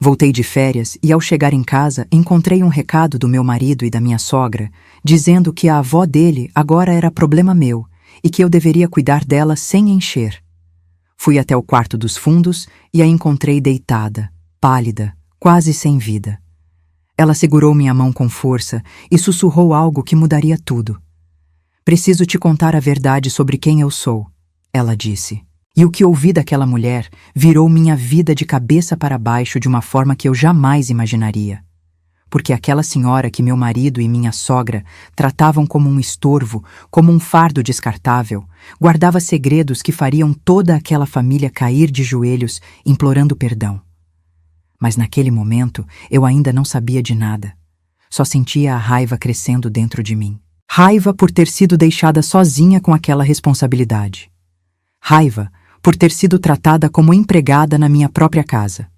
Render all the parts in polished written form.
Voltei de férias e, ao chegar em casa, encontrei um recado do meu marido e da minha sogra, dizendo que a avó dele agora era problema meu e que eu deveria cuidar dela sem encher. Fui até o quarto dos fundos e a encontrei deitada, pálida, quase sem vida. Ela segurou minha mão com força e sussurrou algo que mudaria tudo. "Preciso te contar a verdade sobre quem eu sou", ela disse. E o que ouvi daquela mulher virou minha vida de cabeça para baixo de uma forma que eu jamais imaginaria. Porque aquela senhora que meu marido e minha sogra tratavam como um estorvo, como um fardo descartável, guardava segredos que fariam toda aquela família cair de joelhos implorando perdão. Mas naquele momento eu ainda não sabia de nada. Só sentia a raiva crescendo dentro de mim. Raiva por ter sido deixada sozinha com aquela responsabilidade. Raiva por ter sido tratada como empregada na minha própria casa.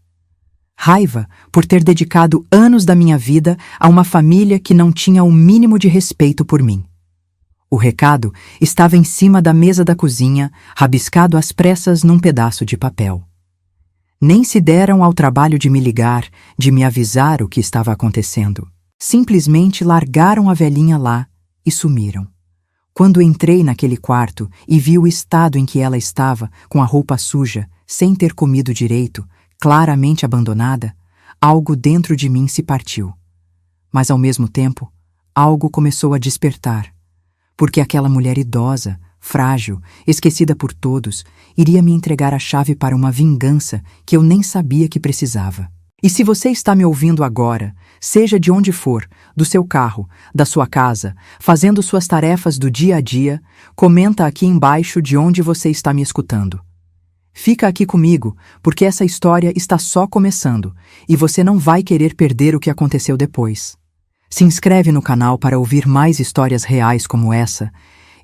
Raiva por ter dedicado anos da minha vida a uma família que não tinha o mínimo de respeito por mim. O recado estava em cima da mesa da cozinha, rabiscado às pressas num pedaço de papel. Nem se deram ao trabalho de me ligar, de me avisar o que estava acontecendo. Simplesmente largaram a velhinha lá e sumiram. Quando entrei naquele quarto e vi o estado em que ela estava, com a roupa suja, sem ter comido direito, claramente abandonada, algo dentro de mim se partiu. Mas ao mesmo tempo, algo começou a despertar, porque aquela mulher idosa, frágil, esquecida por todos, iria me entregar a chave para uma vingança que eu nem sabia que precisava. E se você está me ouvindo agora, seja de onde for, do seu carro, da sua casa, fazendo suas tarefas do dia a dia, comenta aqui embaixo de onde você está me escutando. Fica aqui comigo, porque essa história está só começando e você não vai querer perder o que aconteceu depois. Se inscreve no canal para ouvir mais histórias reais como essa,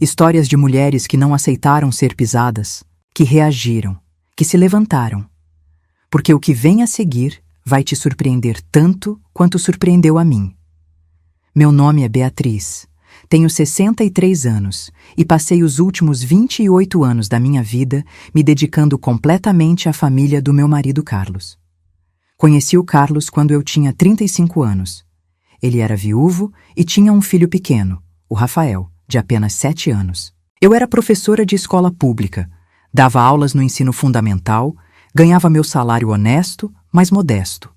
histórias de mulheres que não aceitaram ser pisadas, que reagiram, que se levantaram. Porque o que vem a seguir vai te surpreender tanto quanto surpreendeu a mim. Meu nome é Beatriz, tenho 63 anos e passei os últimos 28 anos da minha vida me dedicando completamente à família do meu marido Carlos. Conheci o Carlos quando eu tinha 35 anos. Ele era viúvo e tinha um filho pequeno, o Rafael, de apenas 7 anos. Eu era professora de escola pública, dava aulas no ensino fundamental, ganhava meu salário honesto, mas modesto.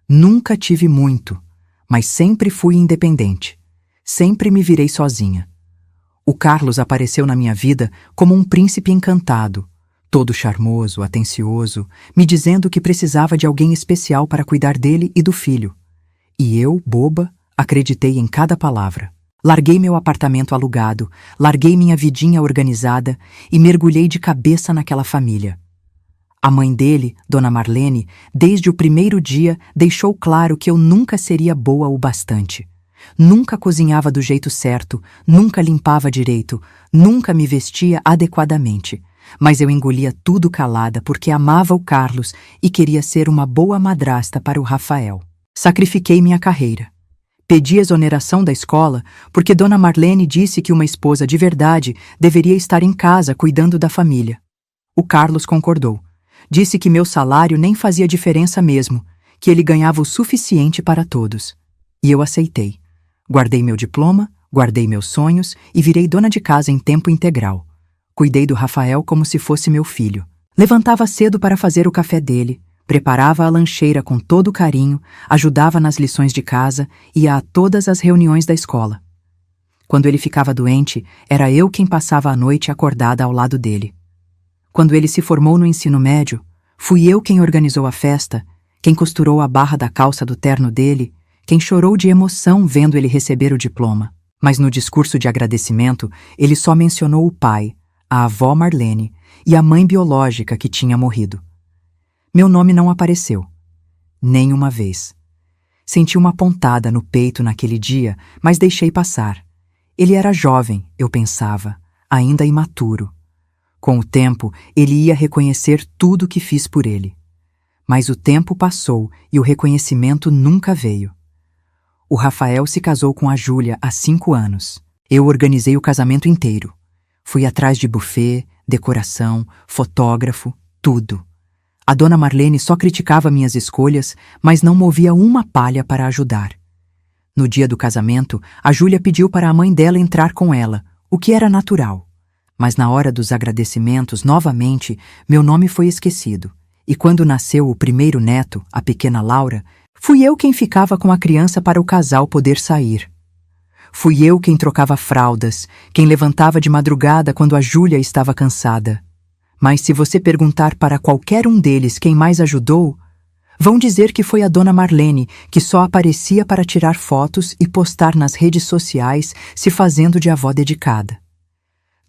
Nunca tive muito, mas sempre fui independente. Sempre me virei sozinha. O Carlos apareceu na minha vida como um príncipe encantado, todo charmoso, atencioso, me dizendo que precisava de alguém especial para cuidar dele e do filho. E eu, boba, acreditei em cada palavra. Larguei meu apartamento alugado, larguei minha vidinha organizada e mergulhei de cabeça naquela família. A mãe dele, Dona Marlene, desde o primeiro dia deixou claro que eu nunca seria boa o bastante. Nunca cozinhava do jeito certo, nunca limpava direito, nunca me vestia adequadamente. Mas eu engolia tudo calada porque amava o Carlos e queria ser uma boa madrasta para o Rafael. Sacrifiquei minha carreira. Pedi exoneração da escola porque Dona Marlene disse que uma esposa de verdade deveria estar em casa cuidando da família. O Carlos concordou. Disse que meu salário nem fazia diferença mesmo, que ele ganhava o suficiente para todos. E eu aceitei. Guardei meu diploma, guardei meus sonhos e virei dona de casa em tempo integral. Cuidei do Rafael como se fosse meu filho. Levantava cedo para fazer o café dele, preparava a lancheira com todo carinho, ajudava nas lições de casa e ia a todas as reuniões da escola. Quando ele ficava doente, era eu quem passava a noite acordada ao lado dele. Quando ele se formou no ensino médio, fui eu quem organizou a festa, quem costurou a barra da calça do terno dele, quem chorou de emoção vendo ele receber o diploma. Mas no discurso de agradecimento, ele só mencionou o pai, a avó Marlene e a mãe biológica que tinha morrido. Meu nome não apareceu. Nem uma vez. Senti uma pontada no peito naquele dia, mas deixei passar. Ele era jovem, eu pensava, ainda imaturo. Com o tempo, ele ia reconhecer tudo que fiz por ele. Mas o tempo passou e o reconhecimento nunca veio. O Rafael se casou com a Júlia há 5 anos. Eu organizei o casamento inteiro. Fui atrás de buffet, decoração, fotógrafo, tudo. A dona Marlene só criticava minhas escolhas, mas não movia uma palha para ajudar. No dia do casamento, a Júlia pediu para a mãe dela entrar com ela, o que era natural. Mas na hora dos agradecimentos, novamente, meu nome foi esquecido. E quando nasceu o primeiro neto, a pequena Laura, fui eu quem ficava com a criança para o casal poder sair. Fui eu quem trocava fraldas, quem levantava de madrugada quando a Júlia estava cansada. Mas se você perguntar para qualquer um deles quem mais ajudou, vão dizer que foi a dona Marlene, que só aparecia para tirar fotos e postar nas redes sociais, se fazendo de avó dedicada.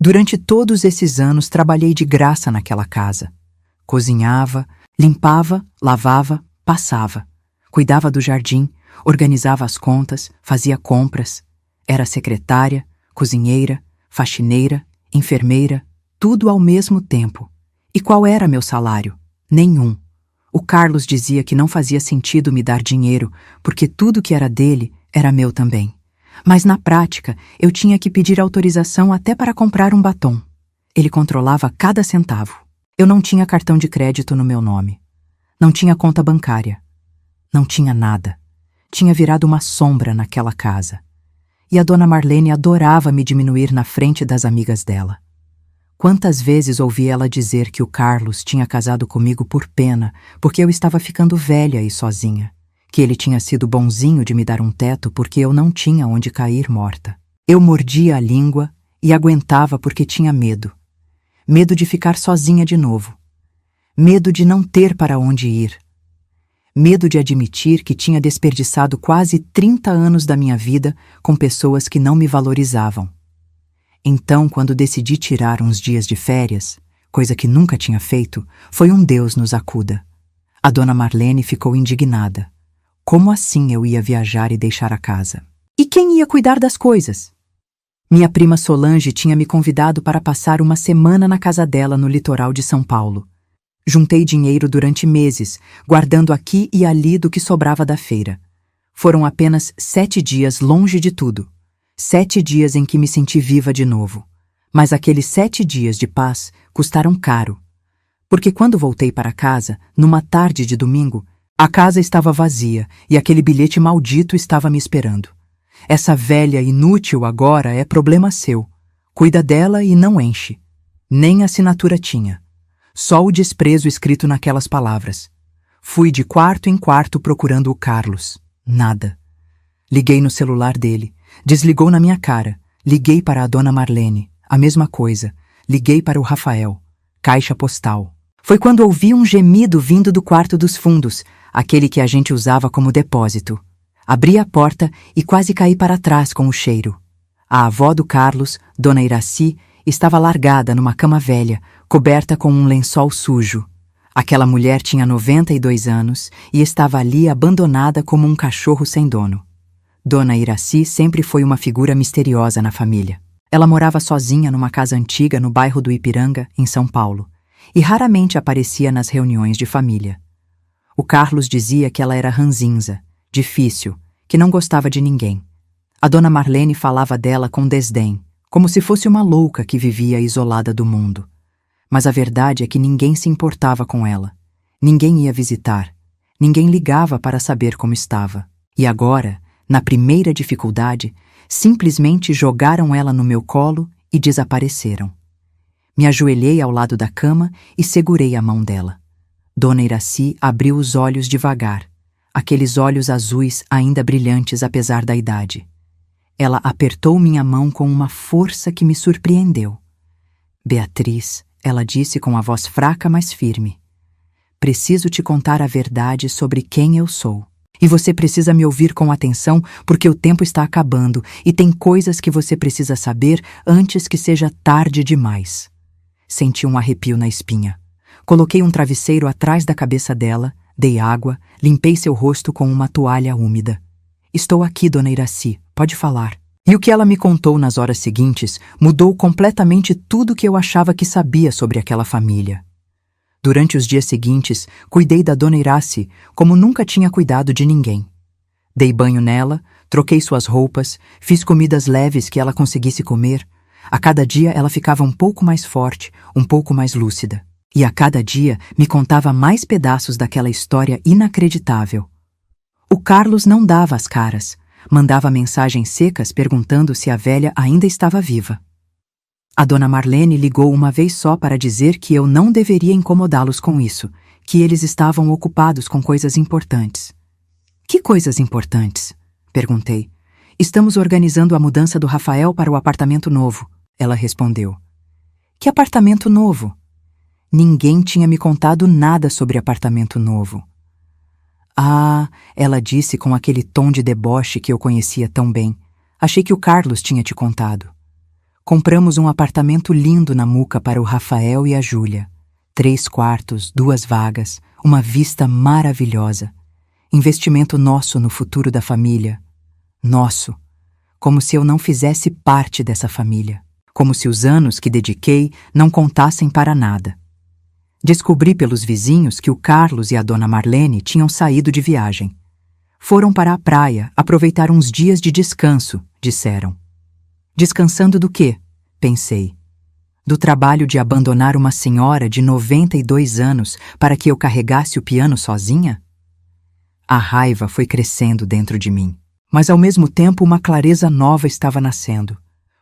Durante todos esses anos trabalhei de graça naquela casa. Cozinhava, limpava, lavava, passava. Cuidava do jardim, organizava as contas, fazia compras. Era secretária, cozinheira, faxineira, enfermeira, tudo ao mesmo tempo. E qual era meu salário? Nenhum. O Carlos dizia que não fazia sentido me dar dinheiro, porque tudo que era dele era meu também. Mas na prática, eu tinha que pedir autorização até para comprar um batom. Ele controlava cada centavo. Eu não tinha cartão de crédito no meu nome. Não tinha conta bancária. Não tinha nada. Tinha virado uma sombra naquela casa. E a dona Marlene adorava me diminuir na frente das amigas dela. Quantas vezes ouvi ela dizer que o Carlos tinha casado comigo por pena, porque eu estava ficando velha e sozinha. Que ele tinha sido bonzinho de me dar um teto porque eu não tinha onde cair morta. Eu mordia a língua e aguentava porque tinha medo. Medo de ficar sozinha de novo. Medo de não ter para onde ir. Medo de admitir que tinha desperdiçado quase 30 anos da minha vida com pessoas que não me valorizavam. Então, quando decidi tirar uns dias de férias, coisa que nunca tinha feito, foi um Deus nos acuda. A dona Marlene ficou indignada. Como assim eu ia viajar e deixar a casa? E quem ia cuidar das coisas? Minha prima Solange tinha me convidado para passar uma semana na casa dela no litoral de São Paulo. Juntei dinheiro durante meses, guardando aqui e ali do que sobrava da feira. Foram apenas 7 dias longe de tudo. 7 dias em que me senti viva de novo. Mas aqueles 7 dias de paz custaram caro. Porque quando voltei para casa, numa tarde de domingo, a casa estava vazia e aquele bilhete maldito estava me esperando. Essa velha inútil agora é problema seu. Cuida dela e não enche. Nem assinatura tinha. Só o desprezo escrito naquelas palavras. Fui de quarto em quarto procurando o Carlos. Nada. Liguei no celular dele. Desligou na minha cara. Liguei para a dona Marlene. A mesma coisa. Liguei para o Rafael. Caixa postal. Foi quando ouvi um gemido vindo do quarto dos fundos, aquele que a gente usava como depósito. Abri a porta e quase caí para trás com o cheiro. A avó do Carlos, dona Iraci, estava largada numa cama velha, coberta com um lençol sujo. Aquela mulher tinha 92 anos e estava ali abandonada como um cachorro sem dono. Dona Iraci sempre foi uma figura misteriosa na família. Ela morava sozinha numa casa antiga no bairro do Ipiranga, em São Paulo, e raramente aparecia nas reuniões de família. O Carlos dizia que ela era ranzinza, difícil, que não gostava de ninguém. A dona Marlene falava dela com desdém, como se fosse uma louca que vivia isolada do mundo. Mas a verdade é que ninguém se importava com ela. Ninguém ia visitar. Ninguém ligava para saber como estava. E agora, na primeira dificuldade, simplesmente jogaram ela no meu colo e desapareceram. Me ajoelhei ao lado da cama e segurei a mão dela. Dona Iraci abriu os olhos devagar, aqueles olhos azuis ainda brilhantes apesar da idade. Ela apertou minha mão com uma força que me surpreendeu. Beatriz, ela disse com a voz fraca, mas firme. Preciso te contar a verdade sobre quem eu sou. E você precisa me ouvir com atenção porque o tempo está acabando e tem coisas que você precisa saber antes que seja tarde demais. Senti um arrepio na espinha. Coloquei um travesseiro atrás da cabeça dela, dei água, limpei seu rosto com uma toalha úmida. Estou aqui, dona Iraci, pode falar. E o que ela me contou nas horas seguintes mudou completamente tudo que eu achava que sabia sobre aquela família. Durante os dias seguintes, cuidei da dona Iraci como nunca tinha cuidado de ninguém. Dei banho nela, troquei suas roupas, fiz comidas leves que ela conseguisse comer. A cada dia ela ficava um pouco mais forte, um pouco mais lúcida. E a cada dia me contava mais pedaços daquela história inacreditável. O Carlos não dava as caras, mandava mensagens secas perguntando se a velha ainda estava viva. A dona Marlene ligou uma vez só para dizer que eu não deveria incomodá-los com isso, que eles estavam ocupados com coisas importantes. Que coisas importantes? Perguntei. Estamos organizando a mudança do Rafael para o apartamento novo, ela respondeu. Que apartamento novo? Ninguém tinha me contado nada sobre apartamento novo. Ah, ela disse com aquele tom de deboche que eu conhecia tão bem. Achei que o Carlos tinha te contado. Compramos um apartamento lindo na Muca para o Rafael e a Júlia. 3 quartos, 2 vagas, uma vista maravilhosa. Investimento nosso no futuro da família. Nosso. Como se eu não fizesse parte dessa família. Como se os anos que dediquei não contassem para nada. Descobri pelos vizinhos que o Carlos e a dona Marlene tinham saído de viagem. Foram para a praia aproveitar uns dias de descanso, disseram. Descansando do quê? Pensei. Do trabalho de abandonar uma senhora de 92 anos para que eu carregasse o piano sozinha? A raiva foi crescendo dentro de mim, mas ao mesmo tempo uma clareza nova estava nascendo.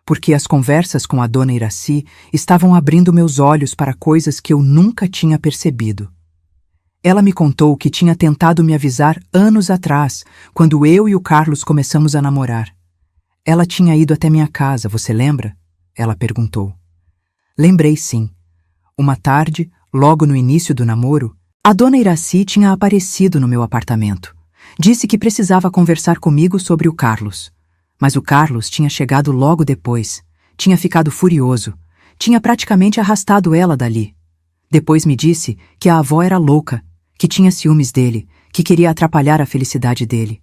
Porque as conversas com a dona Iraci estavam abrindo meus olhos para coisas que eu nunca tinha percebido. Ela me contou que tinha tentado me avisar anos atrás, quando eu e o Carlos começamos a namorar. Ela tinha ido até minha casa, você lembra? Ela perguntou. Lembrei sim. Uma tarde, logo no início do namoro, a dona Iraci tinha aparecido no meu apartamento. Disse que precisava conversar comigo sobre o Carlos. Mas o Carlos tinha chegado logo depois, tinha ficado furioso, tinha praticamente arrastado ela dali. Depois me disse que a avó era louca, que tinha ciúmes dele, que queria atrapalhar a felicidade dele.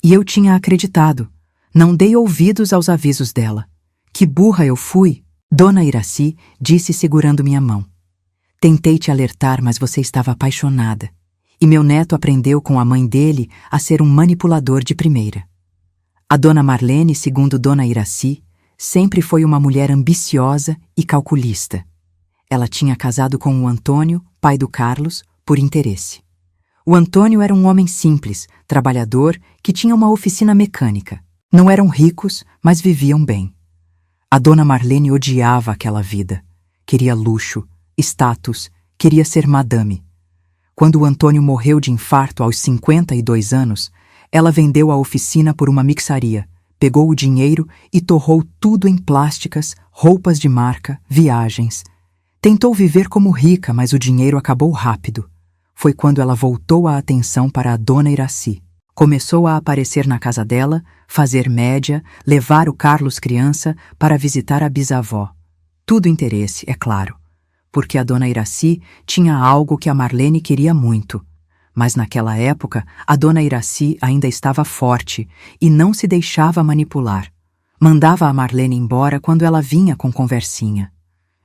E eu tinha acreditado, não dei ouvidos aos avisos dela. Que burra eu fui, dona Iraci disse segurando minha mão. Tentei te alertar, mas você estava apaixonada. E meu neto aprendeu com a mãe dele a ser um manipulador de primeira. A dona Marlene, segundo dona Iraci, sempre foi uma mulher ambiciosa e calculista. Ela tinha casado com o Antônio, pai do Carlos, por interesse. O Antônio era um homem simples, trabalhador, que tinha uma oficina mecânica. Não eram ricos, mas viviam bem. A dona Marlene odiava aquela vida. Queria luxo, status, queria ser madame. Quando o Antônio morreu de infarto aos 52 anos, ela vendeu a oficina por uma mixaria, pegou o dinheiro e torrou tudo em plásticas, roupas de marca, viagens. Tentou viver como rica, mas o dinheiro acabou rápido. Foi quando ela voltou a atenção para a dona Iraci. Começou a aparecer na casa dela, fazer média, levar o Carlos criança para visitar a bisavó. Tudo interesse, é claro, porque a dona Iraci tinha algo que a Marlene queria muito. Mas naquela época, a dona Iraci ainda estava forte e não se deixava manipular. Mandava a Marlene embora quando ela vinha com conversinha.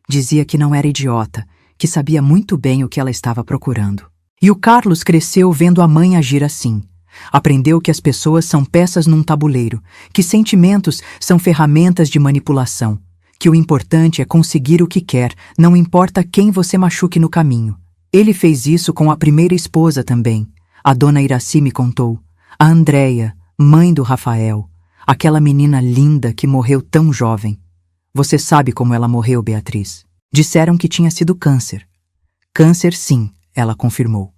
Dizia que não era idiota, que sabia muito bem o que ela estava procurando. E o Carlos cresceu vendo a mãe agir assim. Aprendeu que as pessoas são peças num tabuleiro, que sentimentos são ferramentas de manipulação, que o importante é conseguir o que quer, não importa quem você machuque no caminho. Ele fez isso com a primeira esposa também. A dona Iraci me contou. A Andréia, mãe do Rafael. Aquela menina linda que morreu tão jovem. Você sabe como ela morreu, Beatriz? Disseram que tinha sido câncer. Câncer, sim, ela confirmou.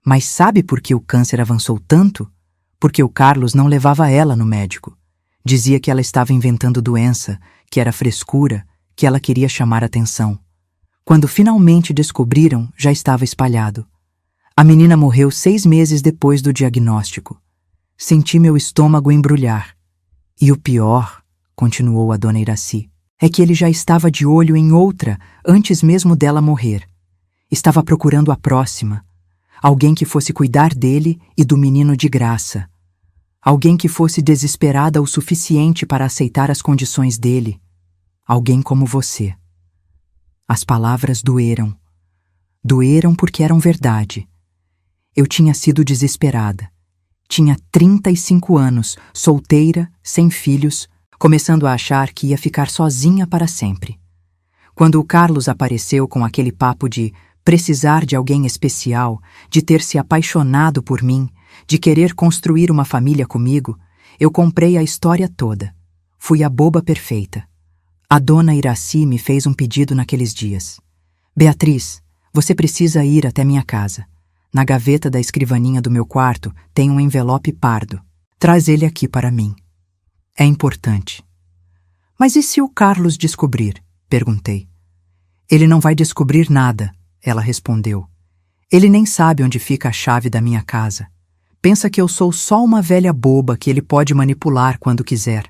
Mas sabe por que o câncer avançou tanto? Porque o Carlos não levava ela no médico. Dizia que ela estava inventando doença, que era frescura, que ela queria chamar atenção. Quando finalmente descobriram, já estava espalhado. A menina morreu 6 meses depois do diagnóstico. Senti meu estômago embrulhar. E o pior, continuou a dona Iraci, é que ele já estava de olho em outra antes mesmo dela morrer. Estava procurando a próxima. Alguém que fosse cuidar dele e do menino de graça. Alguém que fosse desesperada o suficiente para aceitar as condições dele. Alguém como você. As palavras doeram. Doeram porque eram verdade. Eu tinha sido desesperada. Tinha 35 anos, solteira, sem filhos, começando a achar que ia ficar sozinha para sempre. Quando o Carlos apareceu com aquele papo de precisar de alguém especial, de ter se apaixonado por mim, de querer construir uma família comigo, eu comprei a história toda. Fui a boba perfeita. A dona Iraci me fez um pedido naqueles dias. Beatriz, você precisa ir até minha casa. Na gaveta da escrivaninha do meu quarto tem um envelope pardo. Traz ele aqui para mim. É importante. Mas e se o Carlos descobrir? Perguntei. Ele não vai descobrir nada, ela respondeu. Ele nem sabe onde fica a chave da minha casa. Pensa que eu sou só uma velha boba que ele pode manipular quando quiser.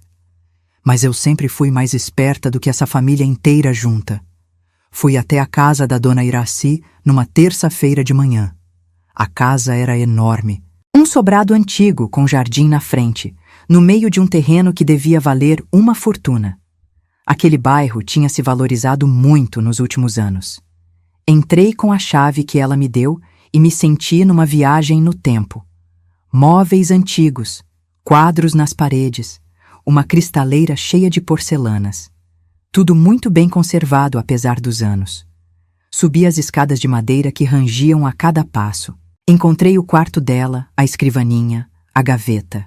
Mas eu sempre fui mais esperta do que essa família inteira junta. Fui até a casa da dona Iraci numa terça-feira de manhã. A casa era enorme. Um sobrado antigo com jardim na frente, no meio de um terreno que devia valer uma fortuna. Aquele bairro tinha se valorizado muito nos últimos anos. Entrei com a chave que ela me deu e me senti numa viagem no tempo. Móveis antigos, quadros nas paredes, uma cristaleira cheia de porcelanas. Tudo muito bem conservado apesar dos anos. Subi as escadas de madeira que rangiam a cada passo. Encontrei o quarto dela, a escrivaninha, a gaveta.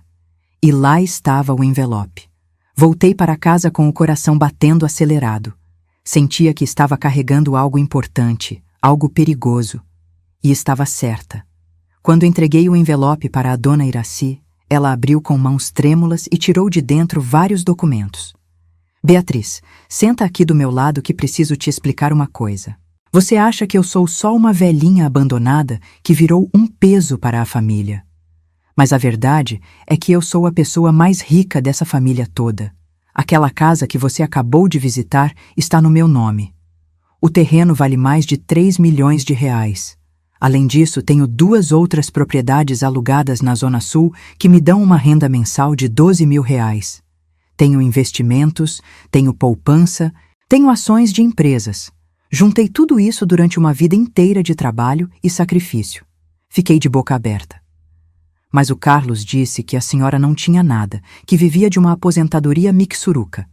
E lá estava o envelope. Voltei para casa com o coração batendo acelerado. Sentia que estava carregando algo importante, algo perigoso. E estava certa. Quando entreguei o envelope para a dona Iraci, ela abriu com mãos trêmulas e tirou de dentro vários documentos. Beatriz, senta aqui do meu lado que preciso te explicar uma coisa. Você acha que eu sou só uma velhinha abandonada que virou um peso para a família. Mas a verdade é que eu sou a pessoa mais rica dessa família toda. Aquela casa que você acabou de visitar está no meu nome. O terreno vale mais de 3 milhões de reais. Além disso, tenho 2 outras propriedades alugadas na Zona Sul que me dão uma renda mensal de 12 mil reais. Tenho investimentos, tenho poupança, tenho ações de empresas. Juntei tudo isso durante uma vida inteira de trabalho e sacrifício. Fiquei de boca aberta. Mas o Carlos disse que a senhora não tinha nada, que vivia de uma aposentadoria mixuruca.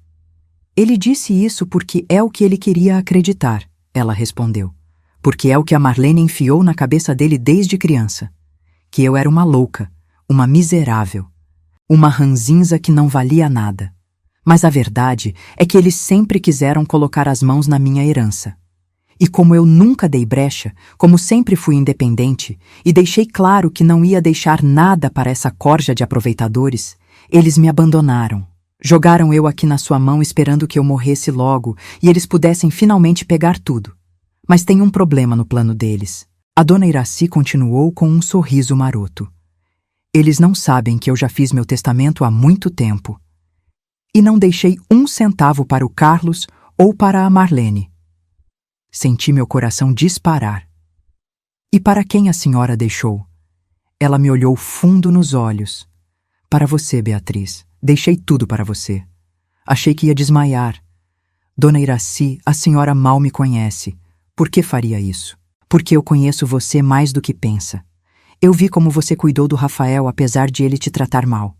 Ele disse isso porque é o que ele queria acreditar, ela respondeu. Porque é o que a Marlene enfiou na cabeça dele desde criança. Que eu era uma louca, uma miserável, uma ranzinza que não valia nada. Mas a verdade é que eles sempre quiseram colocar as mãos na minha herança. E como eu nunca dei brecha, como sempre fui independente, e deixei claro que não ia deixar nada para essa corja de aproveitadores, eles me abandonaram. Jogaram eu aqui na sua mão esperando que eu morresse logo e eles pudessem finalmente pegar tudo. Mas tem um problema no plano deles. A dona Iraci continuou com um sorriso maroto. Eles não sabem que eu já fiz meu testamento há muito tempo. E não deixei 1 centavo para o Carlos ou para a Marlene. Senti meu coração disparar. E para quem a senhora deixou? Ela me olhou fundo nos olhos. Para você, Beatriz. Deixei tudo para você. Achei que ia desmaiar. Dona Iraci, a senhora mal me conhece. Por que faria isso? Porque eu conheço você mais do que pensa. Eu vi como você cuidou do Rafael apesar de ele te tratar mal.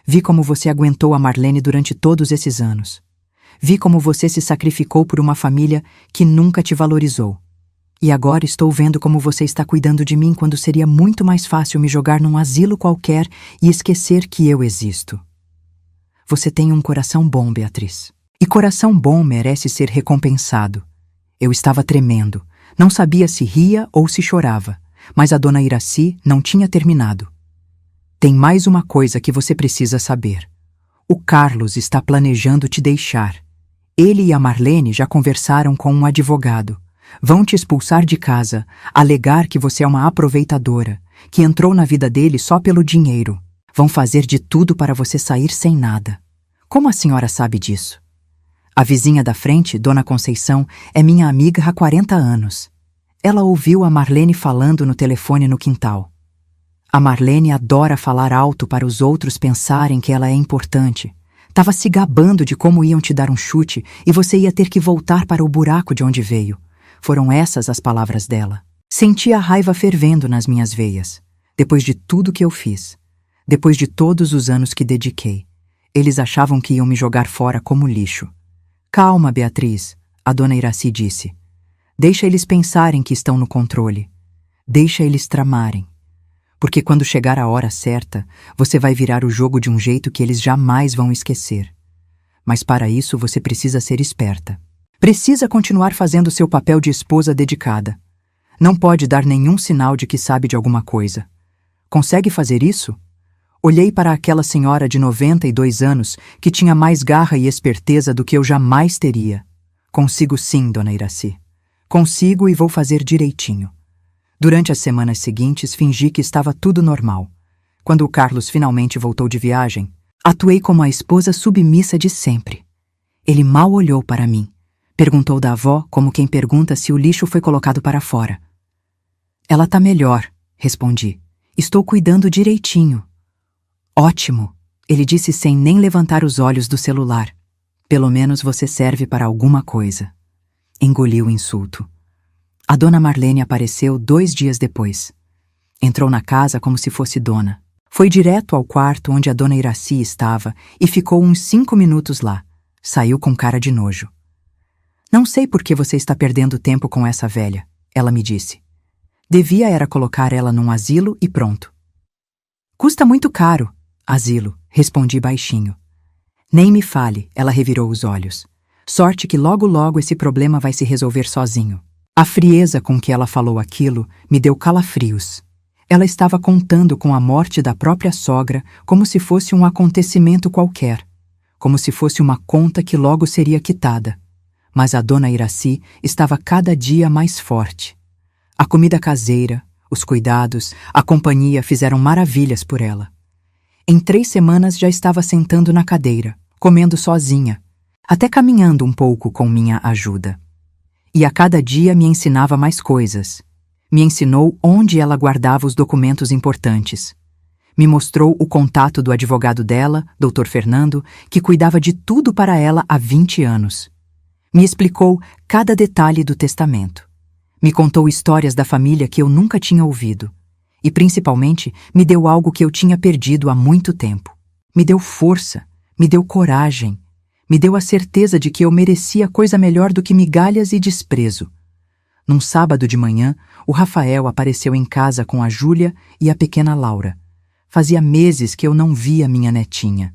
Vi como você aguentou a Marlene durante todos esses anos. Vi como você se sacrificou por uma família que nunca te valorizou. E agora estou vendo como você está cuidando de mim quando seria muito mais fácil me jogar num asilo qualquer e esquecer que eu existo. Você tem um coração bom, Beatriz. E coração bom merece ser recompensado. Eu estava tremendo. Não sabia se ria ou se chorava. Mas a dona Iraci não tinha terminado. Tem mais uma coisa que você precisa saber. O Carlos está planejando te deixar. Ele e a Marlene já conversaram com um advogado. Vão te expulsar de casa, alegar que você é uma aproveitadora, que entrou na vida dele só pelo dinheiro. Vão fazer de tudo para você sair sem nada. Como a senhora sabe disso? A vizinha da frente, Dona Conceição, é minha amiga há 40 anos. Ela ouviu a Marlene falando no telefone no quintal. A Marlene adora falar alto para os outros pensarem que ela é importante. Tava se gabando de como iam te dar um chute e você ia ter que voltar para o buraco de onde veio. Foram essas as palavras dela. Senti a raiva fervendo nas minhas veias. Depois de tudo que eu fiz. Depois de todos os anos que dediquei. Eles achavam que iam me jogar fora como lixo. Calma, Beatriz, a dona Iraci disse. Deixa eles pensarem que estão no controle. Deixa eles tramarem. Porque quando chegar a hora certa, você vai virar o jogo de um jeito que eles jamais vão esquecer. Mas para isso você precisa ser esperta. Precisa continuar fazendo seu papel de esposa dedicada. Não pode dar nenhum sinal de que sabe de alguma coisa. Consegue fazer isso? Olhei para aquela senhora de 92 anos que tinha mais garra e esperteza do que eu jamais teria. Consigo sim, dona Iraci. Consigo e vou fazer direitinho. Durante as semanas seguintes, fingi que estava tudo normal. Quando o Carlos finalmente voltou de viagem, atuei como a esposa submissa de sempre. Ele mal olhou para mim. Perguntou da avó como quem pergunta se o lixo foi colocado para fora. Ela tá melhor, respondi. Estou cuidando direitinho. Ótimo, ele disse sem nem levantar os olhos do celular. Pelo menos você serve para alguma coisa. Engoli o insulto. A dona Marlene apareceu 2 dias depois. Entrou na casa como se fosse dona. Foi direto ao quarto onde a dona Iraci estava e ficou uns 5 minutos lá. Saiu com cara de nojo. Não sei por que você está perdendo tempo com essa velha, ela me disse. Devia era colocar ela num asilo e pronto. Custa muito caro, asilo, respondi baixinho. Nem me fale, ela revirou os olhos. Sorte que logo logo esse problema vai se resolver sozinho. A frieza com que ela falou aquilo me deu calafrios. Ela estava contando com a morte da própria sogra como se fosse um acontecimento qualquer, como se fosse uma conta que logo seria quitada. Mas a dona Iraci estava cada dia mais forte. A comida caseira, os cuidados, a companhia fizeram maravilhas por ela. Em 3 semanas já estava sentando na cadeira, comendo sozinha, até caminhando um pouco com minha ajuda. E a cada dia me ensinava mais coisas. Me ensinou onde ela guardava os documentos importantes. Me mostrou o contato do advogado dela, Dr. Fernando, que cuidava de tudo para ela há 20 anos. Me explicou cada detalhe do testamento. Me contou histórias da família que eu nunca tinha ouvido. E, principalmente, me deu algo que eu tinha perdido há muito tempo. Me deu força, me deu coragem, me deu a certeza de que eu merecia coisa melhor do que migalhas e desprezo. Num sábado de manhã, o Rafael apareceu em casa com a Júlia e a pequena Laura. Fazia meses que eu não via minha netinha.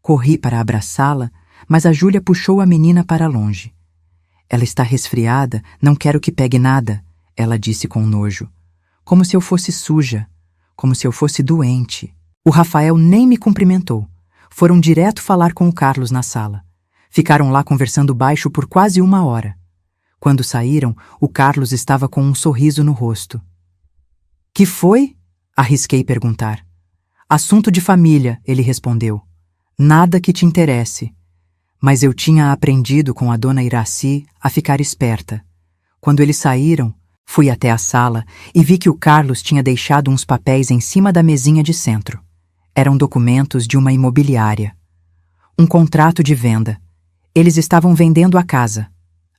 Corri para abraçá-la, mas a Júlia puxou a menina para longe. Ela está resfriada, não quero que pegue nada, ela disse com nojo. Como se eu fosse suja, como se eu fosse doente. O Rafael nem me cumprimentou. Foram direto falar com o Carlos na sala. Ficaram lá conversando baixo por quase 1 hora. Quando saíram, o Carlos estava com um sorriso no rosto. Que foi? Arrisquei perguntar. Assunto de família, ele respondeu. Nada que te interesse. Mas eu tinha aprendido com a dona Iraci a ficar esperta. Quando eles saíram, fui até a sala e vi que o Carlos tinha deixado uns papéis em cima da mesinha de centro. Eram documentos de uma imobiliária. Um contrato de venda. Eles estavam vendendo a casa.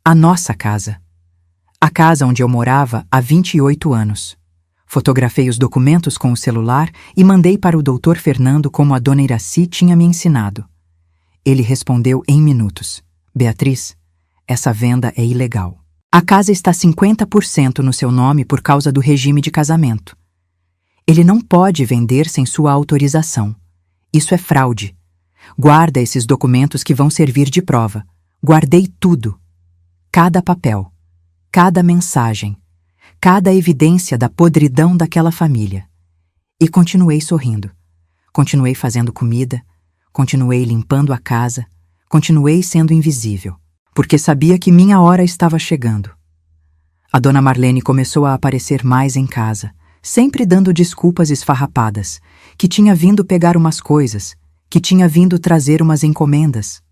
A nossa casa. A casa onde eu morava há 28 anos. Fotografei os documentos com o celular e mandei para o Dr. Fernando como a dona Iraci tinha me ensinado. Ele respondeu em minutos. Beatriz, essa venda é ilegal. A casa está 50% no seu nome por causa do regime de casamento. Ele não pode vender sem sua autorização. Isso é fraude. Guarda esses documentos que vão servir de prova. Guardei tudo. Cada papel. Cada mensagem. Cada evidência da podridão daquela família. E continuei sorrindo. Continuei fazendo comida. Continuei limpando a casa. Continuei sendo invisível. Porque sabia que minha hora estava chegando. A dona Marlene começou a aparecer mais em casa, sempre dando desculpas esfarrapadas, que tinha vindo pegar umas coisas, que tinha vindo trazer umas encomendas.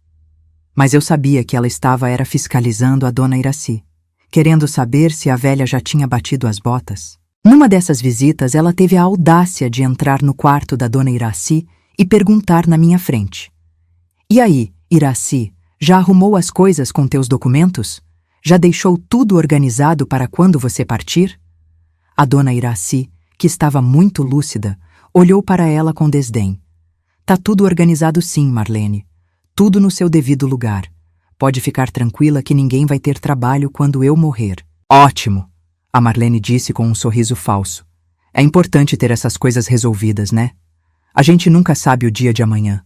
Mas eu sabia que ela estava fiscalizando a dona Iraci, querendo saber se a velha já tinha batido as botas. Numa dessas visitas, ela teve a audácia de entrar no quarto da dona Iraci e perguntar na minha frente. E aí, Iraci, já arrumou as coisas com teus documentos? Já deixou tudo organizado para quando você partir? A dona Iraci, que estava muito lúcida, olhou para ela com desdém. Tá tudo organizado sim, Marlene. Tudo no seu devido lugar. Pode ficar tranquila que ninguém vai ter trabalho quando eu morrer. Ótimo, a Marlene disse com um sorriso falso. É importante ter essas coisas resolvidas, né? A gente nunca sabe o dia de amanhã.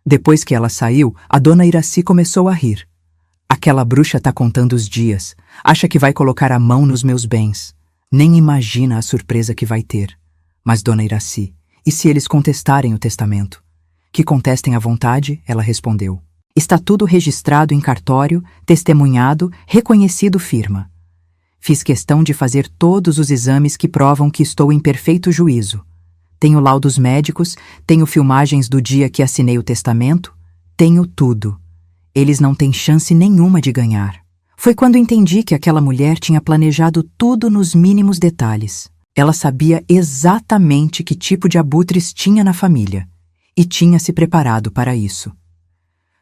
Depois que ela saiu, a dona Iraci começou a rir. Aquela bruxa tá contando os dias. Acha que vai colocar a mão nos meus bens. Nem imagina a surpresa que vai ter. Mas, dona Iraci, e se eles contestarem o testamento? Que contestem à vontade, ela respondeu. Está tudo registrado em cartório, testemunhado, reconhecido firma. Fiz questão de fazer todos os exames que provam que estou em perfeito juízo. Tenho laudos médicos, tenho filmagens do dia que assinei o testamento, tenho tudo. Eles não têm chance nenhuma de ganhar. Foi quando entendi que aquela mulher tinha planejado tudo nos mínimos detalhes. Ela sabia exatamente que tipo de abutres tinha na família e tinha se preparado para isso.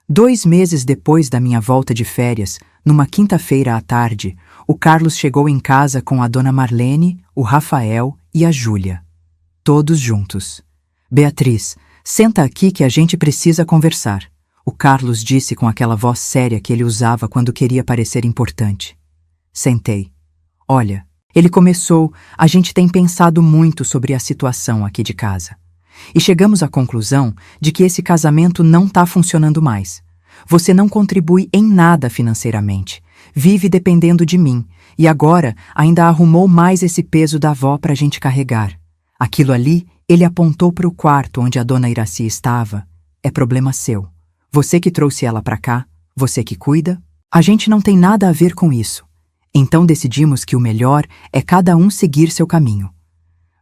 2 meses depois da minha volta de férias, numa quinta-feira à tarde, o Carlos chegou em casa com a dona Marlene, o Rafael e a Júlia. Todos juntos. Beatriz, senta aqui que a gente precisa conversar, o Carlos disse com aquela voz séria que ele usava quando queria parecer importante. Sentei. Olha, ele começou, a gente tem pensado muito sobre a situação aqui de casa. E chegamos à conclusão de que esse casamento não está funcionando mais. Você não contribui em nada financeiramente. Vive dependendo de mim. E agora ainda arrumou mais esse peso da avó para a gente carregar. Aquilo ali, ele apontou para o quarto onde a dona Iraci estava. É problema seu. Você que trouxe ela para cá, você que cuida. A gente não tem nada a ver com isso. Então decidimos que o melhor é cada um seguir seu caminho.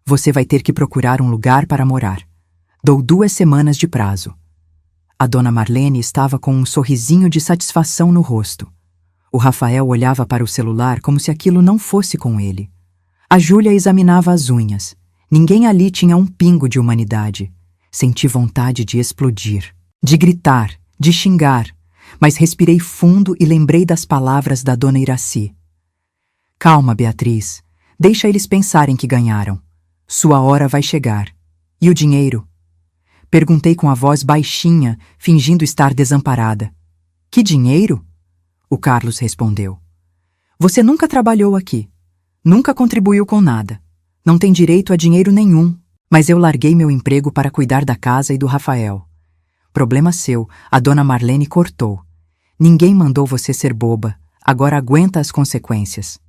Você vai ter que procurar um lugar para morar. Dou 2 semanas de prazo. A dona Marlene estava com um sorrisinho de satisfação no rosto. O Rafael olhava para o celular como se aquilo não fosse com ele. A Júlia examinava as unhas. Ninguém ali tinha um pingo de humanidade. Senti vontade de explodir, de gritar, de xingar, mas respirei fundo e lembrei das palavras da dona Iraci. Calma, Beatriz. Deixa eles pensarem que ganharam. Sua hora vai chegar. E o dinheiro? Perguntei com a voz baixinha, fingindo estar desamparada. Que dinheiro? O Carlos respondeu. Você nunca trabalhou aqui. Nunca contribuiu com nada. Não tem direito a dinheiro nenhum. Mas eu larguei meu emprego para cuidar da casa e do Rafael. Problema seu, a dona Marlene cortou. Ninguém mandou você ser boba. Agora aguenta as consequências.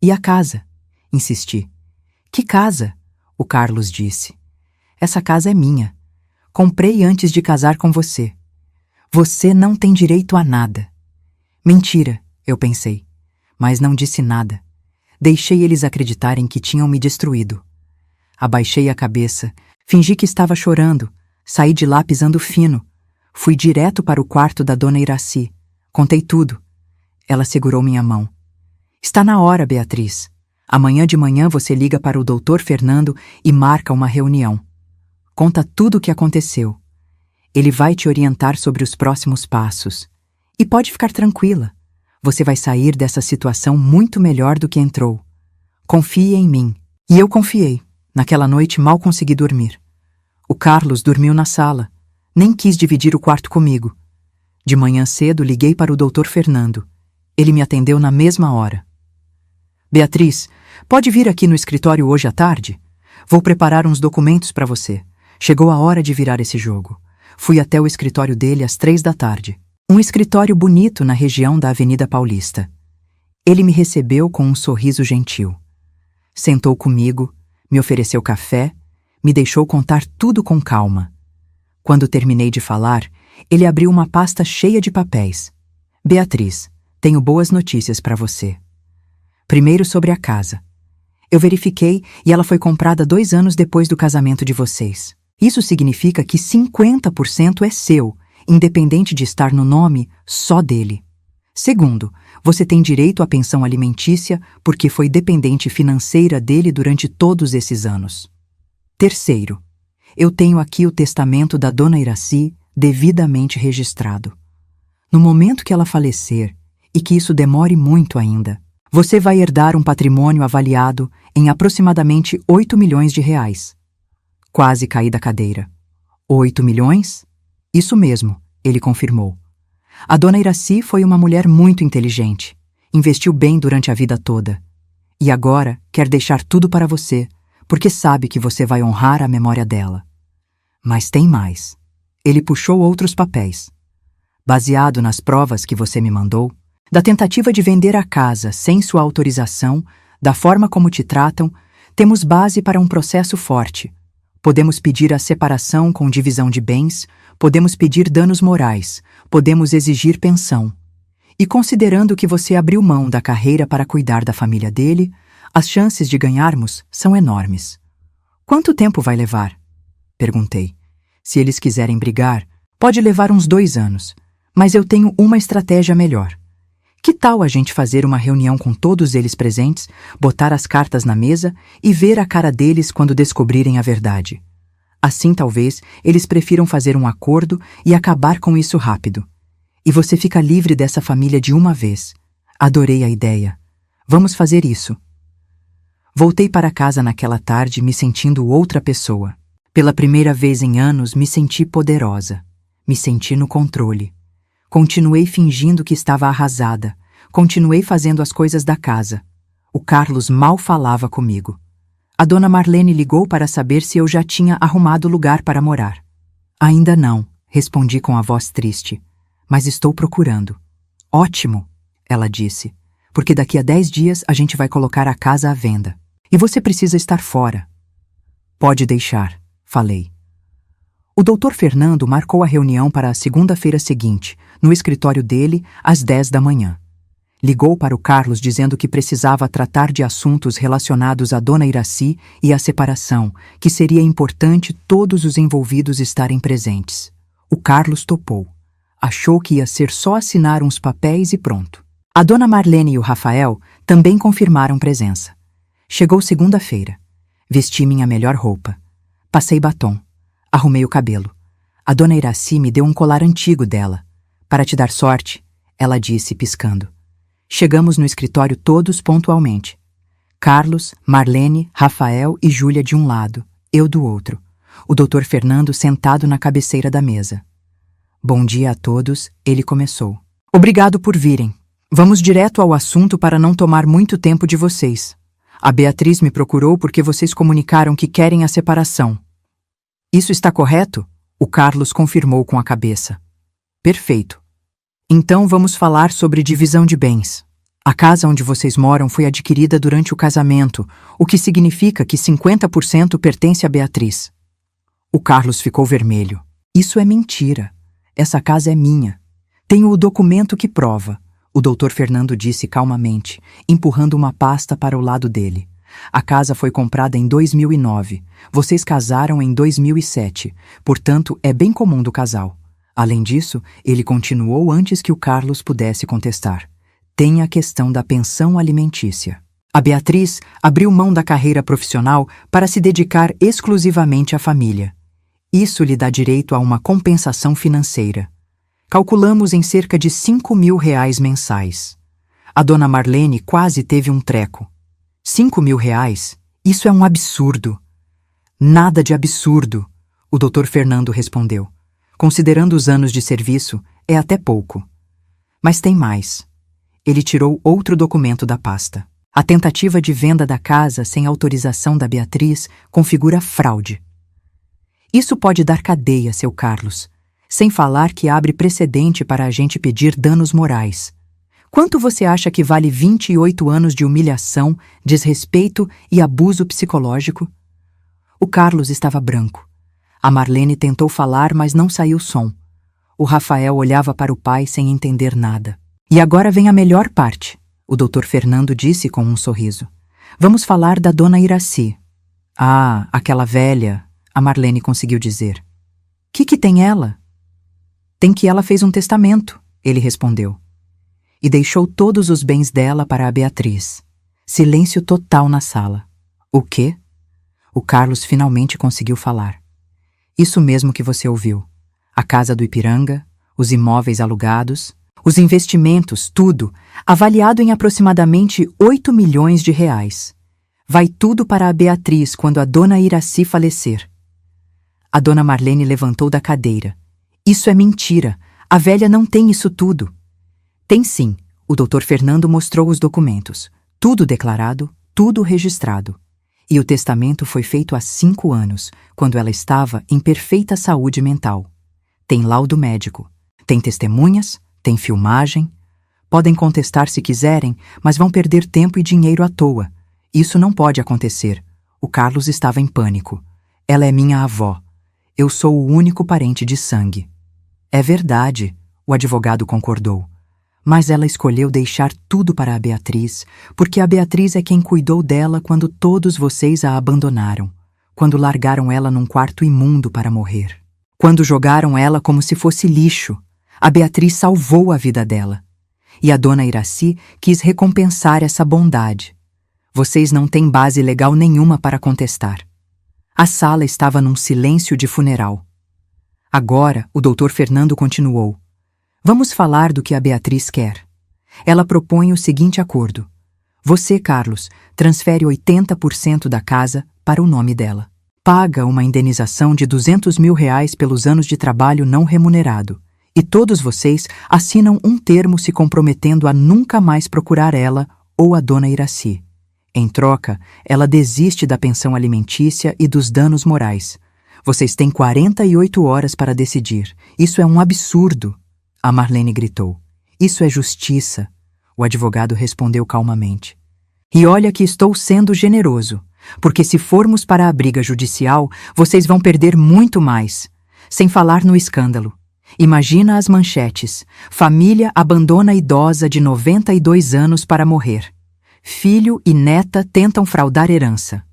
E a casa? Insisti. Que casa? O Carlos disse. Essa casa é minha. Comprei antes de casar com você. Você não tem direito a nada. Mentira, eu pensei, mas não disse nada. Deixei eles acreditarem que tinham me destruído. Abaixei a cabeça, fingi que estava chorando, saí de lá pisando fino. Fui direto para o quarto da dona Iraci. Contei tudo. Ela segurou minha mão. Está na hora, Beatriz. Amanhã de manhã você liga para o doutor Fernando e marca uma reunião. Conta tudo o que aconteceu. Ele vai te orientar sobre os próximos passos. E pode ficar tranquila. Você vai sair dessa situação muito melhor do que entrou. Confie em mim. E eu confiei. Naquela noite mal consegui dormir. O Carlos dormiu na sala. Nem quis dividir o quarto comigo. De manhã cedo liguei para o doutor Fernando. Ele me atendeu na mesma hora. Beatriz, pode vir aqui no escritório hoje à tarde? Vou preparar uns documentos para você. Chegou a hora de virar esse jogo. Fui até o escritório dele às 3 da tarde. Um escritório bonito na região da Avenida Paulista. Ele me recebeu com um sorriso gentil. Sentou comigo, me ofereceu café, me deixou contar tudo com calma. Quando terminei de falar, ele abriu uma pasta cheia de papéis. Beatriz, tenho boas notícias para você. Primeiro sobre a casa. Eu verifiquei e ela foi comprada 2 anos depois do casamento de vocês. Isso significa que 50% é seu, independente de estar no nome só dele. Segundo, você tem direito à pensão alimentícia porque foi dependente financeira dele durante todos esses anos. Terceiro, eu tenho aqui o testamento da dona Iraci devidamente registrado. No momento que ela falecer, e que isso demore muito ainda, você vai herdar um patrimônio avaliado em aproximadamente 8 milhões de reais. Quase caí da cadeira. 8 milhões? Isso mesmo, ele confirmou. A dona Iraci foi uma mulher muito inteligente. investiu bem durante a vida toda. E agora quer deixar tudo para você, porque sabe que você vai honrar a memória dela. Mas tem mais. Ele puxou outros papéis. Baseado nas provas que você me mandou, da tentativa de vender a casa sem sua autorização, da forma como te tratam, temos base para um processo forte. Podemos pedir a separação com divisão de bens, podemos pedir danos morais, podemos exigir pensão. E considerando que você abriu mão da carreira para cuidar da família dele, as chances de ganharmos são enormes. Quanto tempo vai levar? Perguntei. Se eles quiserem brigar, pode levar uns 2 anos, mas eu tenho uma estratégia melhor. Que tal a gente fazer uma reunião com todos eles presentes, botar as cartas na mesa e ver a cara deles quando descobrirem a verdade? Assim talvez eles prefiram fazer um acordo e acabar com isso rápido. E você fica livre dessa família de uma vez. Adorei a ideia. Vamos fazer isso. Voltei para casa naquela tarde me sentindo outra pessoa. Pela primeira vez em anos me senti poderosa. Me senti no controle. Continuei fingindo que estava arrasada. Continuei fazendo as coisas da casa. O Carlos mal falava comigo. A dona Marlene ligou para saber se eu já tinha arrumado lugar para morar. Ainda não, respondi com a voz triste. Mas estou procurando. Ótimo, ela disse, porque daqui a 10 dias a gente vai colocar a casa à venda. E você precisa estar fora. Pode deixar, falei. O Dr. Fernando marcou a reunião para a segunda-feira seguinte, no escritório dele, às 10 da manhã. Ligou para o Carlos dizendo que precisava tratar de assuntos relacionados à dona Iracy e à separação, que seria importante todos os envolvidos estarem presentes. O Carlos topou. Achou que ia ser só assinar uns papéis e pronto. A dona Marlene e o Rafael também confirmaram presença. Chegou segunda-feira. Vesti minha melhor roupa. Passei batom. Arrumei o cabelo. A dona Iracy me deu um colar antigo dela. Para te dar sorte, ela disse, piscando. Chegamos no escritório todos pontualmente. Carlos, Marlene, Rafael e Júlia de um lado, eu do outro. O Dr. Fernando sentado na cabeceira da mesa. Bom dia a todos, ele começou. Obrigado por virem. Vamos direto ao assunto para não tomar muito tempo de vocês. A Beatriz me procurou porque vocês comunicaram que querem a separação. Isso está correto? O Carlos confirmou com a cabeça. Perfeito. Então vamos falar sobre divisão de bens. A casa onde vocês moram foi adquirida durante o casamento, o que significa que 50% pertence a Beatriz. O Carlos ficou vermelho. Isso é mentira. Essa casa é minha. Tenho o documento que prova, o Dr. Fernando disse calmamente, empurrando uma pasta para o lado dele. A casa foi comprada em 2009. Vocês casaram em 2007, portanto é bem comum do casal. Além disso, ele continuou antes que o Carlos pudesse contestar. Tem a questão da pensão alimentícia. A Beatriz abriu mão da carreira profissional para se dedicar exclusivamente à família. Isso lhe dá direito a uma compensação financeira. Calculamos em cerca de R$ 5.000 mensais. A dona Marlene quase teve um treco. R$ 5.000? Isso é um absurdo. Nada de absurdo, o Dr. Fernando respondeu. Considerando os anos de serviço, é até pouco. Mas tem mais. Ele tirou outro documento da pasta. A tentativa de venda da casa sem autorização da Beatriz configura fraude. Isso pode dar cadeia, seu Carlos, sem falar que abre precedente para a gente pedir danos morais. Quanto você acha que vale 28 anos de humilhação, desrespeito e abuso psicológico? O Carlos estava branco. A Marlene tentou falar, mas não saiu som. O Rafael olhava para o pai sem entender nada. E agora vem a melhor parte, o Dr. Fernando disse com um sorriso. Vamos falar da dona Iracy. Ah, aquela velha, a Marlene conseguiu dizer. Que tem ela? Tem que ela fez um testamento, ele respondeu. E deixou todos os bens dela para a Beatriz. Silêncio total na sala. O quê? O Carlos finalmente conseguiu falar. Isso mesmo que você ouviu. A casa do Ipiranga, os imóveis alugados, os investimentos, tudo, avaliado em aproximadamente R$ 8 milhões. Vai tudo para a Beatriz quando a dona Iracy falecer. A dona Marlene levantou da cadeira. Isso é mentira. A velha não tem isso tudo. Tem sim, O Dr. Fernando mostrou os documentos. Tudo declarado, tudo registrado. E o testamento foi feito há 5 anos, quando ela estava em perfeita saúde mental. Tem laudo médico, tem testemunhas, tem filmagem. Podem contestar se quiserem, mas vão perder tempo e dinheiro à toa. Isso não pode acontecer. O Carlos estava em pânico. Ela é minha avó. Eu sou o único parente de sangue. É verdade, o advogado concordou. Mas ela escolheu deixar tudo para a Beatriz, porque a Beatriz é quem cuidou dela quando todos vocês a abandonaram, quando largaram ela num quarto imundo para morrer. Quando jogaram ela como se fosse lixo, a Beatriz salvou a vida dela. E a dona Iraci quis recompensar essa bondade. Vocês não têm base legal nenhuma para contestar. A sala estava num silêncio de funeral. Agora, o Dr. Fernando continuou. Vamos falar do que a Beatriz quer. Ela propõe o seguinte acordo. Você, Carlos, transfere 80% da casa para o nome dela. Paga uma indenização de R$200 mil pelos anos de trabalho não remunerado. E todos vocês assinam um termo se comprometendo a nunca mais procurar ela ou a dona Iraci. Em troca, ela desiste da pensão alimentícia e dos danos morais. Vocês têm 48 horas para decidir. Isso é um absurdo. A Marlene gritou. Isso é justiça. O advogado respondeu calmamente. E olha que estou sendo generoso, porque se formos para a briga judicial, vocês vão perder muito mais. Sem falar no escândalo. Imagina as manchetes. Família abandona idosa de 92 anos para morrer. Filho e neta tentam fraudar herança.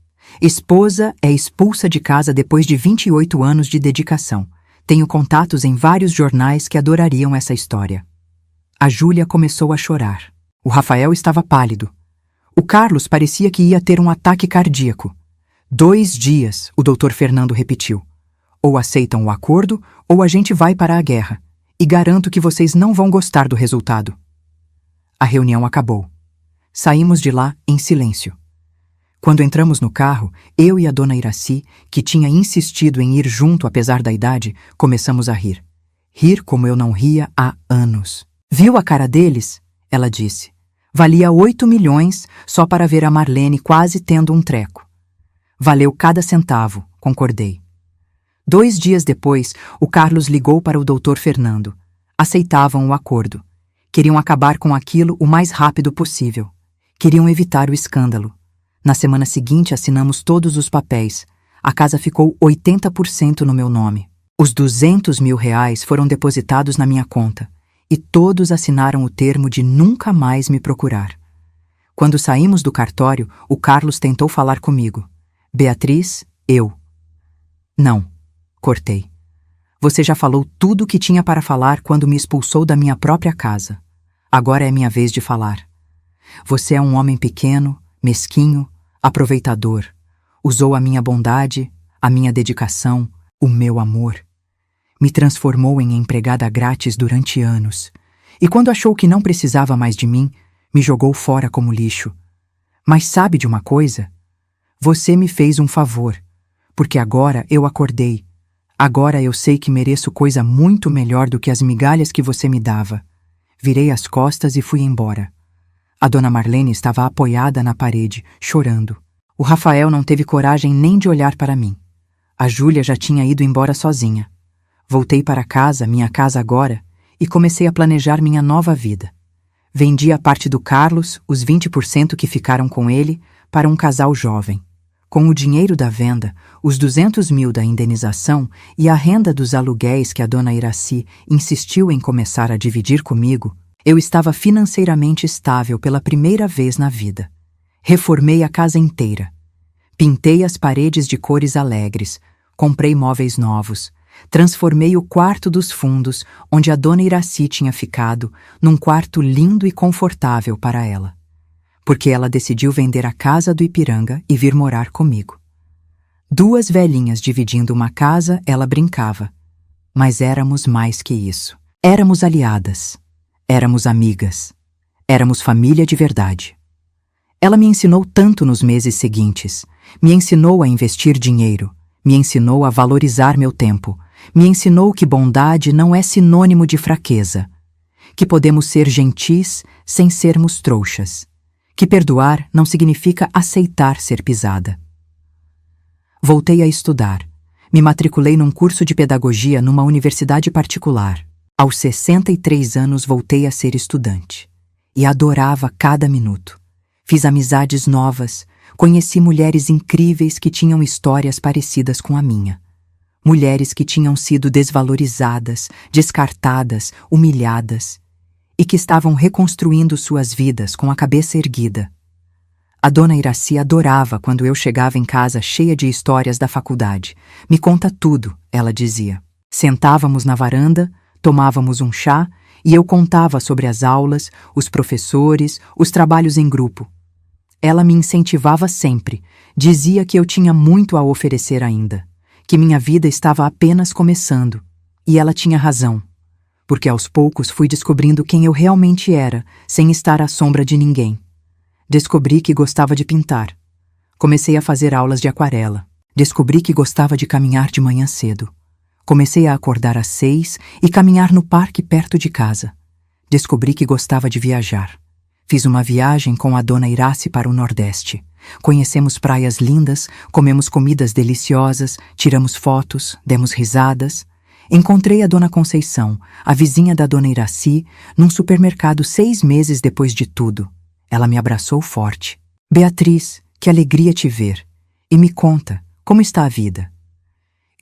Esposa é expulsa de casa depois de 28 anos de dedicação. Tenho contatos em vários jornais que adorariam essa história. A Júlia começou a chorar. O Rafael estava pálido. O Carlos parecia que ia ter um ataque cardíaco. 2 dias, o Dr. Fernando repetiu. Ou aceitam o acordo, ou a gente vai para a guerra. E garanto que vocês não vão gostar do resultado. A reunião acabou. Saímos de lá em silêncio. Quando entramos no carro, eu e a dona Iraci, que tinha insistido em ir junto apesar da idade, começamos a rir. Rir como eu não ria há anos. Viu a cara deles? Ela disse. Valia 8 milhões só para ver a Marlene quase tendo um treco. Valeu cada centavo, concordei. 2 dias depois, o Carlos ligou para o Dr. Fernando. Aceitavam o acordo. Queriam acabar com aquilo o mais rápido possível. Queriam evitar o escândalo. Na semana seguinte assinamos todos os papéis. A casa ficou 80% no meu nome. Os R$200 mil foram depositados na minha conta. E todos assinaram o termo de nunca mais me procurar. Quando saímos do cartório, o Carlos tentou falar comigo. Beatriz, eu. Não, cortei. Você já falou tudo o que tinha para falar quando me expulsou da minha própria casa. Agora é minha vez de falar. Você é um homem pequeno, mesquinho, aproveitador. Usou a minha bondade, a minha dedicação, o meu amor. Me transformou em empregada grátis durante anos. E quando achou que não precisava mais de mim, me jogou fora como lixo. Mas sabe de uma coisa? Você me fez um favor, porque agora eu acordei. Agora eu sei que mereço coisa muito melhor do que as migalhas que você me dava. Virei as costas e fui embora. A dona Marlene estava apoiada na parede, chorando. O Rafael não teve coragem nem de olhar para mim. A Júlia já tinha ido embora sozinha. Voltei para casa, minha casa agora, e comecei a planejar minha nova vida. Vendi a parte do Carlos, os 20% que ficaram com ele, para um casal jovem. Com o dinheiro da venda, os 200 mil da indenização e a renda dos aluguéis que a dona Iraci insistiu em começar a dividir comigo, eu estava financeiramente estável pela primeira vez na vida. Reformei a casa inteira. Pintei as paredes de cores alegres, comprei móveis novos, transformei o quarto dos fundos, onde a dona Iraci tinha ficado, num quarto lindo e confortável para ela. Porque ela decidiu vender a casa do Ipiranga e vir morar comigo. 2 velhinhas dividindo uma casa, ela brincava. Mas éramos mais que isso. Éramos aliadas. Éramos amigas. Éramos família de verdade. Ela me ensinou tanto nos meses seguintes. Me ensinou a investir dinheiro. Me ensinou a valorizar meu tempo. Me ensinou que bondade não é sinônimo de fraqueza. que podemos ser gentis sem sermos trouxas, que perdoar não significa aceitar ser pisada. Voltei a estudar. Me matriculei num curso de pedagogia numa universidade particular. Aos 63 anos voltei a ser estudante. E adorava cada minuto. Fiz amizades novas, conheci mulheres incríveis que tinham histórias parecidas com a minha. Mulheres que tinham sido desvalorizadas, descartadas, humilhadas, e que estavam reconstruindo suas vidas com a cabeça erguida. A dona Iraci adorava quando eu chegava em casa cheia de histórias da faculdade. Me conta tudo, ela dizia. Sentávamos na varanda, tomávamos um chá e eu contava sobre as aulas, os professores, os trabalhos em grupo. Ela me incentivava sempre, dizia que eu tinha muito a oferecer ainda, que minha vida estava apenas começando. E ela tinha razão, porque aos poucos fui descobrindo quem eu realmente era, sem estar à sombra de ninguém. Descobri que gostava de pintar. Comecei a fazer aulas de aquarela. Descobri que gostava de caminhar de manhã cedo. Comecei a acordar às 6 e caminhar no parque perto de casa. Descobri que gostava de viajar. Fiz uma viagem com a dona Iraci para o Nordeste. Conhecemos praias lindas, comemos comidas deliciosas, tiramos fotos, demos risadas. Encontrei a dona Conceição, a vizinha da dona Iraci, num supermercado 6 meses depois de tudo. Ela me abraçou forte. Beatriz, que alegria te ver. E me conta, como está a vida?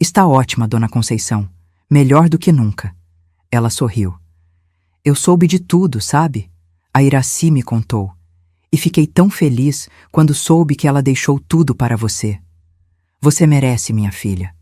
Está ótima, dona Conceição. Melhor do que nunca. Ela sorriu. Eu soube de tudo, sabe? A Iraci me contou. E fiquei tão feliz quando soube que ela deixou tudo para você. Você merece, minha filha.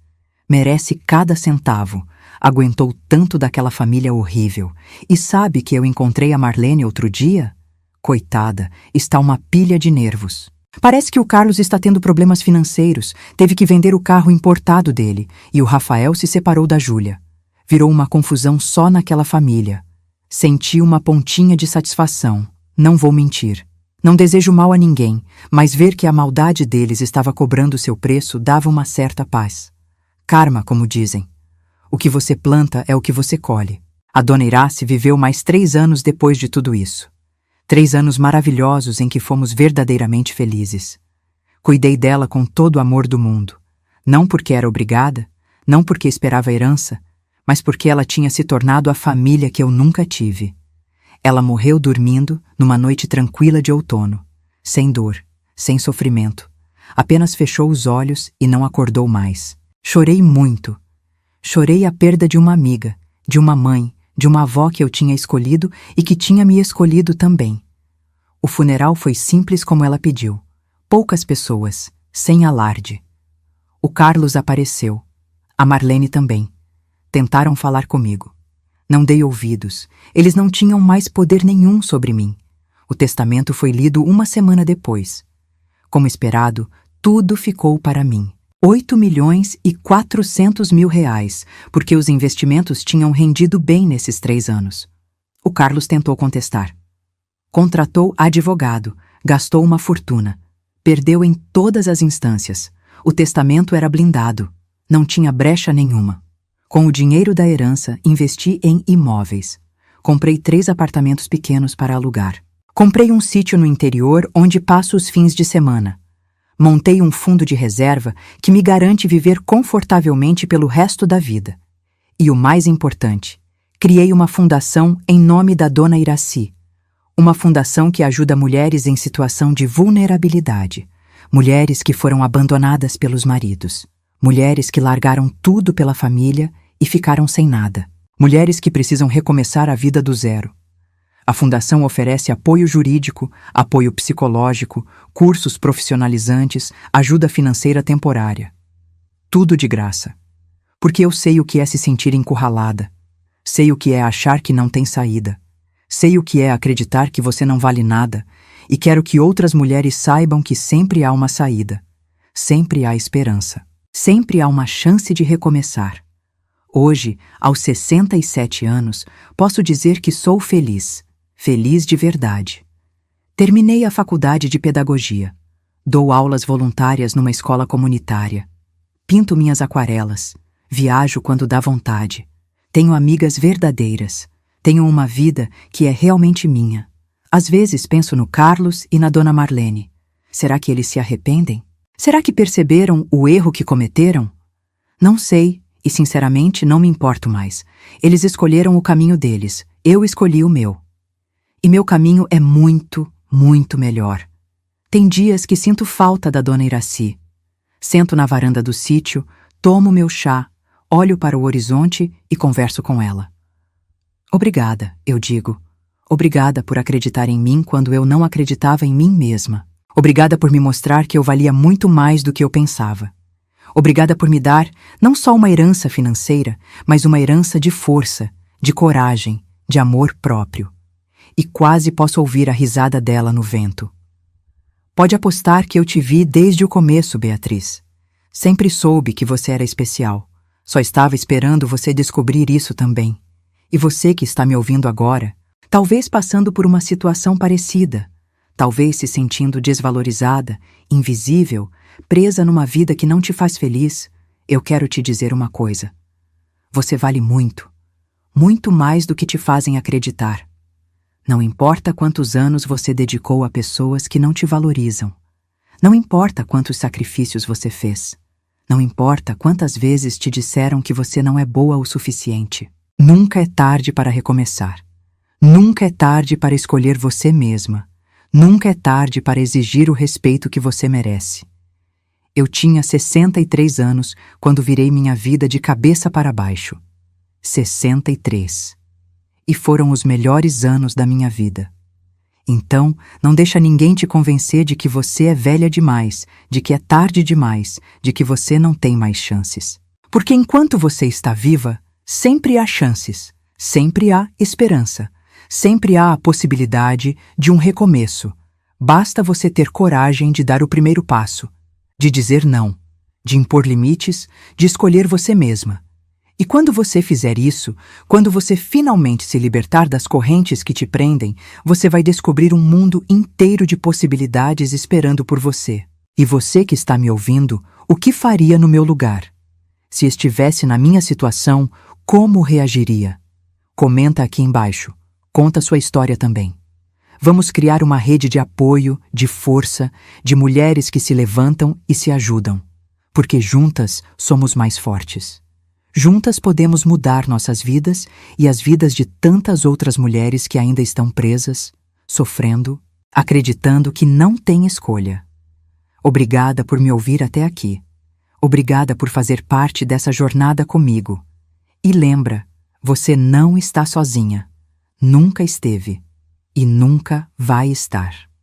Merece cada centavo. Aguentou tanto daquela família horrível. E sabe que eu encontrei a Marlene outro dia? Coitada, está uma pilha de nervos. Parece que o Carlos está tendo problemas financeiros, teve que vender o carro importado dele, e o Rafael se separou da Júlia. Virou uma confusão só naquela família. Senti uma pontinha de satisfação, não vou mentir. Não desejo mal a ninguém, mas ver que a maldade deles estava cobrando seu preço dava uma certa paz. Karma, como dizem. O que você planta é o que você colhe. A dona Iraci viveu mais 3 anos depois de tudo isso. 3 anos maravilhosos em que fomos verdadeiramente felizes. Cuidei dela com todo o amor do mundo. Não porque era obrigada, não porque esperava herança, mas porque ela tinha se tornado a família que eu nunca tive. Ela morreu dormindo numa noite tranquila de outono, sem dor, sem sofrimento. Apenas fechou os olhos e não acordou mais. Chorei muito. Chorei a perda de uma amiga, de uma mãe, de uma avó que eu tinha escolhido e que tinha me escolhido também. O funeral foi simples como ela pediu. Poucas pessoas, sem alarde. O Carlos apareceu. A Marlene também. Tentaram falar comigo. Não dei ouvidos. Eles não tinham mais poder nenhum sobre mim. O testamento foi lido 1 semana depois. Como esperado, tudo ficou para mim. 8.400.000 reais, porque os investimentos tinham rendido bem nesses 3 anos. O Carlos tentou contestar. Contratou advogado, gastou uma fortuna. Perdeu em todas as instâncias. O testamento era blindado. Não tinha brecha nenhuma. Com o dinheiro da herança, investi em imóveis. Comprei 3 apartamentos pequenos para alugar. Comprei um sítio no interior onde passo os fins de semana. Montei um fundo de reserva que me garante viver confortavelmente pelo resto da vida. E o mais importante, criei uma fundação em nome da dona Iraci. Uma fundação que ajuda mulheres em situação de vulnerabilidade. Mulheres que foram abandonadas pelos maridos. Mulheres que largaram tudo pela família e ficaram sem nada. Mulheres que precisam recomeçar a vida do zero. A Fundação oferece apoio jurídico, apoio psicológico, cursos profissionalizantes, ajuda financeira temporária. Tudo de graça. Porque eu sei o que é se sentir encurralada. Sei o que é achar que não tem saída. Sei o que é acreditar que você não vale nada e quero que outras mulheres saibam que sempre há uma saída. Sempre há esperança. Sempre há uma chance de recomeçar. Hoje, aos 67 anos, posso dizer que sou feliz. Feliz de verdade. Terminei a faculdade de pedagogia. Dou aulas voluntárias numa escola comunitária. Pinto minhas aquarelas. Viajo quando dá vontade. Tenho amigas verdadeiras. Tenho uma vida que é realmente minha. Às vezes penso no Carlos e na Dona Marlene. Será que eles se arrependem? Será que perceberam o erro que cometeram? Não sei, e sinceramente não me importo mais. Eles escolheram o caminho deles, eu escolhi o meu. E meu caminho é muito, muito melhor. Tem dias que sinto falta da Dona Iraci. Sento na varanda do sítio, tomo meu chá, olho para o horizonte e converso com ela. Obrigada, eu digo. Obrigada por acreditar em mim quando eu não acreditava em mim mesma. Obrigada por me mostrar que eu valia muito mais do que eu pensava. Obrigada por me dar não só uma herança financeira, mas uma herança de força, de coragem, de amor próprio. E quase posso ouvir a risada dela no vento. Pode apostar que eu te vi desde o começo, Beatriz. Sempre soube que você era especial. Só estava esperando você descobrir isso também. E você que está me ouvindo agora, talvez passando por uma situação parecida, talvez se sentindo desvalorizada, invisível, presa numa vida que não te faz feliz, eu quero te dizer uma coisa. Você vale muito, muito mais do que te fazem acreditar. Não importa quantos anos você dedicou a pessoas que não te valorizam. Não importa quantos sacrifícios você fez. Não importa quantas vezes te disseram que você não é boa o suficiente. Nunca é tarde para recomeçar. Nunca é tarde para escolher você mesma. Nunca é tarde para exigir o respeito que você merece. Eu tinha 63 anos quando virei minha vida de cabeça para baixo. 63. E foram os melhores anos da minha vida. Então, não deixa ninguém te convencer de que você é velha demais, de que é tarde demais, de que você não tem mais chances. Porque enquanto você está viva, sempre há chances, sempre há esperança, sempre há a possibilidade de um recomeço. Basta você ter coragem de dar o primeiro passo, de dizer não, de impor limites, de escolher você mesma. E quando você fizer isso, quando você finalmente se libertar das correntes que te prendem, você vai descobrir um mundo inteiro de possibilidades esperando por você. E você que está me ouvindo, o que faria no meu lugar? Se estivesse na minha situação, como reagiria? Comenta aqui embaixo. Conta sua história também. Vamos criar uma rede de apoio, de força, de mulheres que se levantam e se ajudam. Porque juntas somos mais fortes. Juntas podemos mudar nossas vidas e as vidas de tantas outras mulheres que ainda estão presas, sofrendo, acreditando que não têm escolha. Obrigada por me ouvir até aqui. Obrigada por fazer parte dessa jornada comigo. E lembra, você não está sozinha. Nunca esteve e nunca vai estar.